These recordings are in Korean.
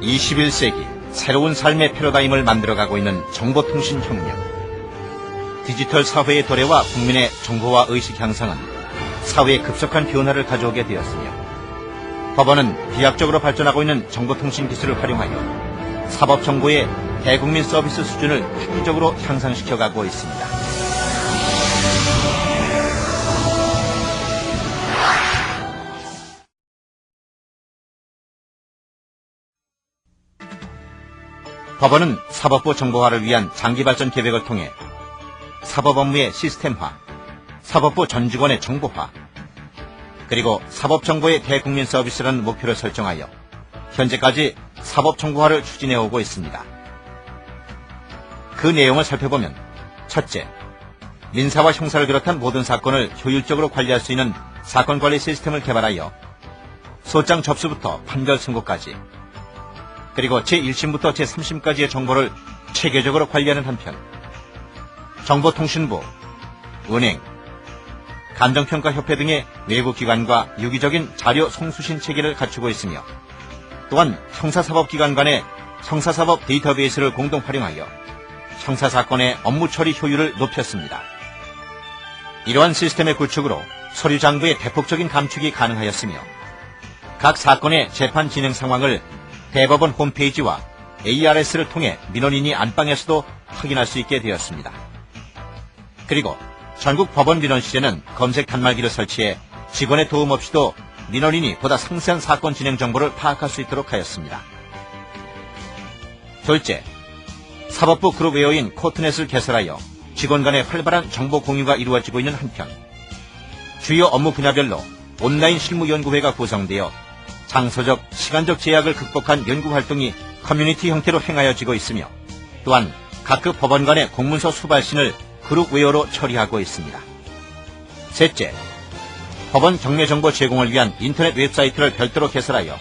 21세기 새로운 삶의 패러다임을 만들어가고 있는 정보통신혁명. 디지털 사회의 도래와 국민의 정보화 의식 향상은 사회에 급속한 변화를 가져오게 되었으며, 법원은 비약적으로 발전하고 있는 정보통신 기술을 활용하여 사법정보의 대국민 서비스 수준을 획기적으로 향상시켜가고 있습니다. 법원은 사법부 정보화를 위한 장기발전 계획을 통해 사법 업무의 시스템화, 사법부 전 직원의 정보화, 그리고 사법정보의 대국민 서비스라는 목표를 설정하여 현재까지 사법정보화를 추진해오고 있습니다. 그 내용을 살펴보면, 첫째, 민사와 형사를 비롯한 모든 사건을 효율적으로 관리할 수 있는 사건관리 시스템을 개발하여 소장 접수부터 판결 선고까지, 그리고 제1심부터 제3심까지의 정보를 체계적으로 관리하는 한편, 정보통신부, 은행, 감정평가협회 등의 외부 기관과 유기적인 자료 송수신 체계를 갖추고 있으며, 또한 형사사법기관 간의 형사사법 데이터베이스를 공동 활용하여 형사사건의 업무 처리 효율을 높였습니다. 이러한 시스템의 구축으로 서류장부의 대폭적인 감축이 가능하였으며, 각 사건의 재판 진행 상황을 대법원 홈페이지와 ARS를 통해 민원인이 안방에서도 확인할 수 있게 되었습니다. 그리고 전국 법원 민원실에는 검색 단말기를 설치해 직원의 도움 없이도 민원인이 보다 상세한 사건 진행 정보를 파악할 수 있도록 하였습니다. 둘째, 사법부 그룹웨어인 코트넷을 개설하여 직원 간의 활발한 정보 공유가 이루어지고 있는 한편, 주요 업무 분야별로 온라인 실무연구회가 구성되어 장소적, 시간적 제약을 극복한 연구활동이 커뮤니티 형태로 행하여지고 있으며, 또한 각급 법원 간의 공문서 수발신을 그룹웨어로 처리하고 있습니다. 셋째, 법원 경매 정보 제공을 위한 인터넷 웹사이트를 별도로 개설하여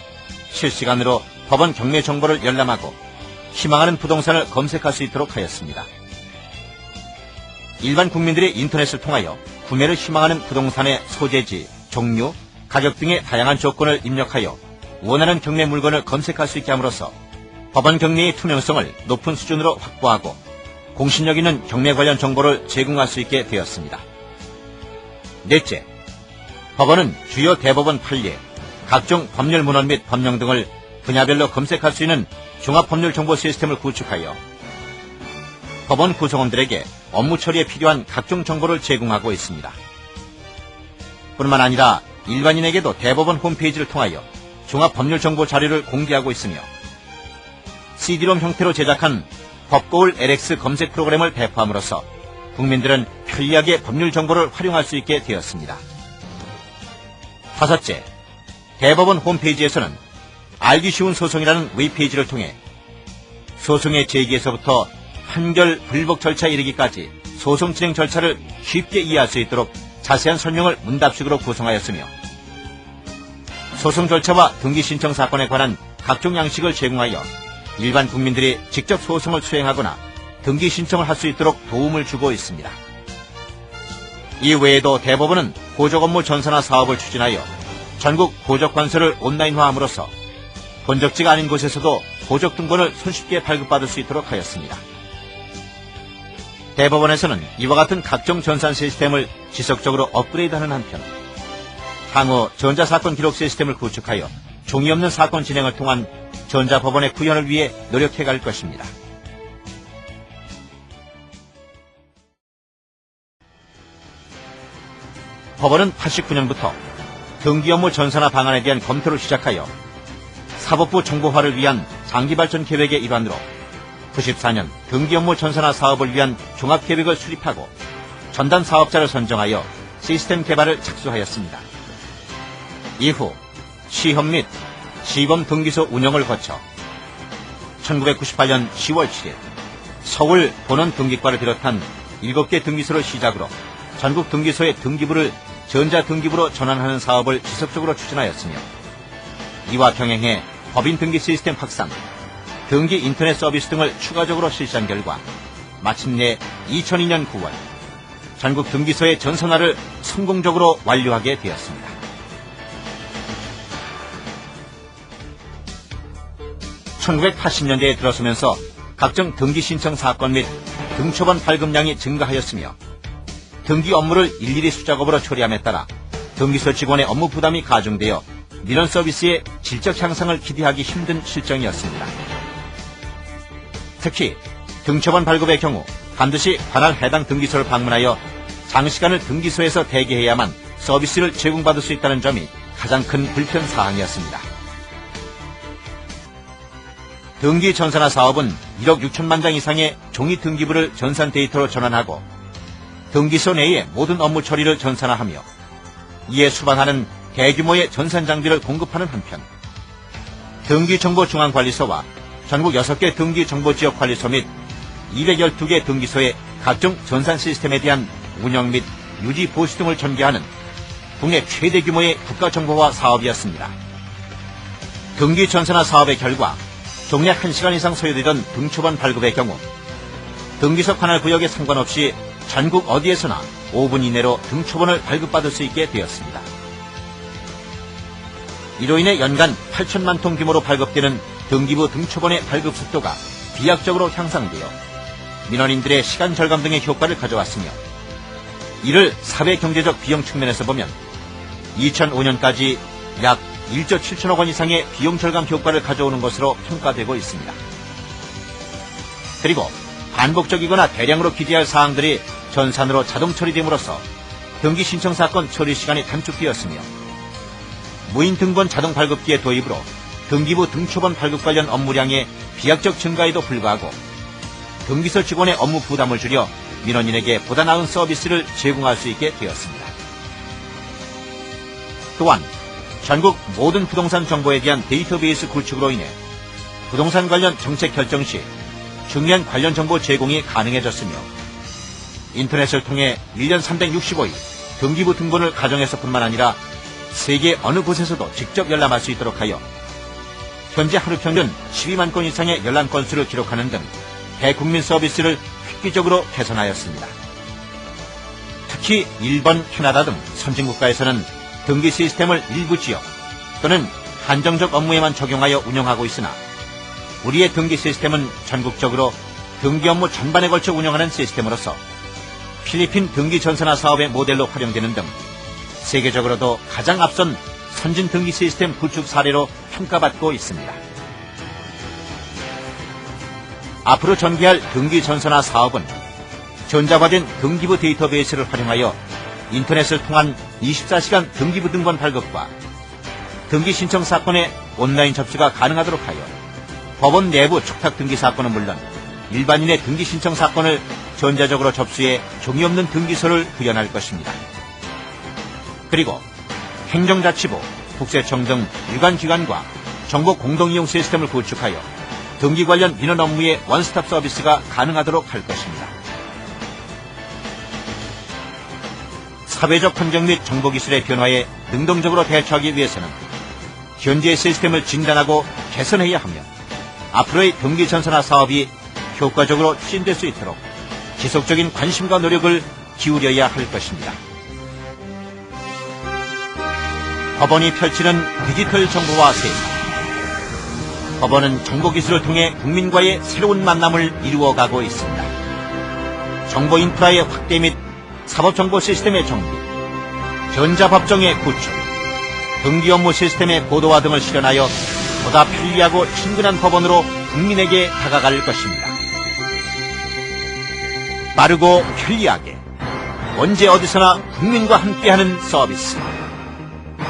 실시간으로 법원 경매 정보를 열람하고 희망하는 부동산을 검색할 수 있도록 하였습니다. 일반 국민들이 인터넷을 통하여 구매를 희망하는 부동산의 소재지, 종류, 가격 등의 다양한 조건을 입력하여 원하는 경매 물건을 검색할 수 있게 함으로써 법원 경매의 투명성을 높은 수준으로 확보하고 공신력 있는 경매 관련 정보를 제공할 수 있게 되었습니다. 넷째, 법원은 주요 대법원 판례, 각종 법률 문헌 및 법령 등을 분야별로 검색할 수 있는 종합법률 정보 시스템을 구축하여 법원 구성원들에게 업무 처리에 필요한 각종 정보를 제공하고 있습니다. 뿐만 아니라 일반인에게도 대법원 홈페이지를 통하여 종합법률 정보 자료를 공개하고 있으며, CD롬 형태로 제작한 법고울 LX 검색 프로그램을 배포함으로써 국민들은 편리하게 법률 정보를 활용할 수 있게 되었습니다. 다섯째, 대법원 홈페이지에서는 알기 쉬운 소송이라는 웹페이지를 통해 소송의 제기에서부터 판결 불복 절차에 이르기까지 소송 진행 절차를 쉽게 이해할 수 있도록 자세한 설명을 문답식으로 구성하였으며, 소송 절차와 등기 신청 사건에 관한 각종 양식을 제공하여 일반 국민들이 직접 소송을 수행하거나 등기 신청을 할 수 있도록 도움을 주고 있습니다. 이 외에도 대법원은 고적 업무 전산화 사업을 추진하여 전국 고적 관서를 온라인화함으로써 본적지가 아닌 곳에서도 고적 등본을 손쉽게 발급받을 수 있도록 하였습니다. 대법원에서는 이와 같은 각종 전산 시스템을 지속적으로 업그레이드하는 한편, 향후 전자사건 기록 시스템을 구축하여 종이 없는 사건 진행을 통한 전자법원의 구현을 위해 노력해갈 것입니다. 법원은 89년부터 등기 업무 전산화 방안에 대한 검토를 시작하여 사법부 정보화를 위한 장기발전 계획의 일환으로 94년 등기 업무 전산화 사업을 위한 종합계획을 수립하고 전담 사업자를 선정하여 시스템 개발을 착수하였습니다. 이후 시험 및 시범 등기소 운영을 거쳐 1998년 10월 7일 서울 본원 등기과를 비롯한 7개 등기소를 시작으로 전국 등기소의 등기부를 전자등기부로 전환하는 사업을 지속적으로 추진하였으며, 이와 병행해 법인 등기 시스템 확산, 등기 인터넷 서비스 등을 추가적으로 실시한 결과 마침내 2002년 9월 전국 등기소의 전산화를 성공적으로 완료하게 되었습니다. 1980년대에 들어서면서 각종 등기 신청 사건 및 등초본 발급량이 증가하였으며 등기 업무를 일일이 수작업으로 처리함에 따라 등기소 직원의 업무 부담이 가중되어 민원 서비스의 질적 향상을 기대하기 힘든 실정이었습니다. 특히 등초본 발급의 경우 반드시 관할 해당 등기소를 방문하여 장시간을 등기소에서 대기해야만 서비스를 제공받을 수 있다는 점이 가장 큰 불편사항이었습니다. 등기 전산화 사업은 1억 6천만 장 이상의 종이 등기부를 전산 데이터로 전환하고 등기소 내의 모든 업무 처리를 전산화하며 이에 수반하는 대규모의 전산 장비를 공급하는 한편 등기정보중앙관리소와 전국 6개 등기정보지역관리소 및 212개 등기소의 각종 전산 시스템에 대한 운영 및 유지 보수 등을 전개하는 국내 최대 규모의 국가정보화 사업이었습니다. 등기 전산화 사업의 결과 종래 1시간 이상 소요되던 등초본 발급의 경우 등기소 관할 구역에 상관없이 전국 어디에서나 5분 이내로 등초본을 발급받을 수 있게 되었습니다. 이로 인해 연간 8천만 통 규모로 발급되는 등기부 등초본의 발급 속도가 비약적으로 향상되어 민원인들의 시간 절감 등의 효과를 가져왔으며 이를 사회 경제적 비용 측면에서 보면 2005년까지 약 1조 7천억 원 이상의 비용 절감 효과를 가져오는 것으로 평가되고 있습니다. 그리고 반복적이거나 대량으로 기재할 사항들이 전산으로 자동 처리됨으로써 등기 신청 사건 처리 시간이 단축되었으며 무인 등본 자동 발급기의 도입으로 등기부 등초본 발급 관련 업무량의 비약적 증가에도 불구하고 등기소 직원의 업무 부담을 줄여 민원인에게 보다 나은 서비스를 제공할 수 있게 되었습니다. 또한 전국 모든 부동산 정보에 대한 데이터베이스 구축으로 인해 부동산 관련 정책 결정 시 중요한 관련 정보 제공이 가능해졌으며 인터넷을 통해 1년 365일 등기부 등본을 가정에서뿐만 아니라 세계 어느 곳에서도 직접 열람할 수 있도록 하여 현재 하루 평균 12만 건 이상의 열람 건수를 기록하는 등 대국민 서비스를 획기적으로 개선하였습니다. 특히 일본, 캐나다 등 선진국가에서는 등기 시스템을 일부 지역 또는 한정적 업무에만 적용하여 운영하고 있으나 우리의 등기 시스템은 전국적으로 등기 업무 전반에 걸쳐 운영하는 시스템으로서 필리핀 등기 전산화 사업의 모델로 활용되는 등 세계적으로도 가장 앞선 선진 등기 시스템 구축 사례로 평가받고 있습니다. 앞으로 전개할 등기 전산화 사업은 전자화된 등기부 데이터베이스를 활용하여 인터넷을 통한 24시간 등기부 등본 발급과 등기 신청 사건의 온라인 접수가 가능하도록 하여 법원 내부 촉탁 등기 사건은 물론 일반인의 등기 신청 사건을 전자적으로 접수해 종이 없는 등기소를 구현할 것입니다. 그리고 행정자치부, 국세청 등 유관기관과 정보 공동이용 시스템을 구축하여 등기 관련 민원 업무의 원스톱 서비스가 가능하도록 할 것입니다. 사회적 환경 및 정보기술의 변화에 능동적으로 대처하기 위해서는 현재의 시스템을 진단하고 개선해야 하며 앞으로의 등기 전산화 사업이 효과적으로 추진될 수 있도록 지속적인 관심과 노력을 기울여야 할 것입니다. 법원이 펼치는 디지털 정보화 세상. 법원은 정보기술을 통해 국민과의 새로운 만남을 이루어가고 있습니다. 정보 인프라의 확대 및 사법정보 시스템의 정비, 전자법정의 구축, 등기 업무 시스템의 고도화 등을 실현하여 보다 편리하고 친근한 법원으로 국민에게 다가갈 것입니다. 빠르고 편리하게 언제 어디서나 국민과 함께하는 서비스.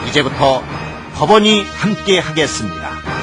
이제부터 법원이 함께하겠습니다.